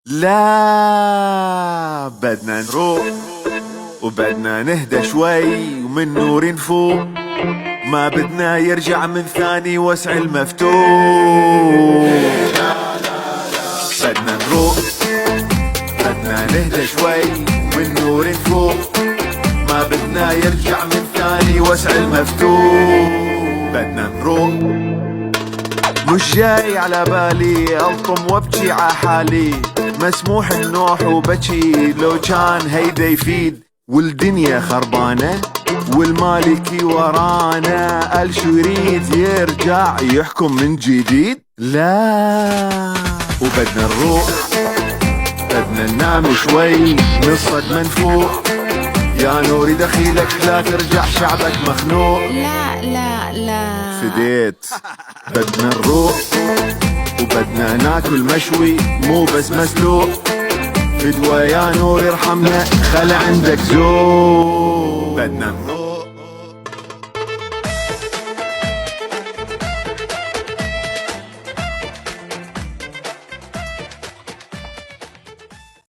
لا بدنا نروق وبدنا نهدى شوي ومن نور نفوق، ما بدنا يرجع من ثاني وسع المفتوح. بدنا نروق بدنا نهدى شوي ومن نور نفوق، ما بدنا يرجع من ثاني وسع المفتوح. بدنا نروق مش جاي على بالي الطم وابكي ع حالي، مسموح النوح وبكي لو كان هيدا يفيد، والدنيا خربانة والمالكي ورانا، قال شو يريد يرجع يحكم من جديد. لا وبدنا نروح بدنا ننام شوي نصعد منفوق، يا نوري دخيلك لا ترجع شعبك مخنوق. لا لا لا فديت بدنا نروق وبدنا ناكل مشوي مو بس مسلوق، فدوى يا نور ارحمنا خلى عندك ذوق. بدنا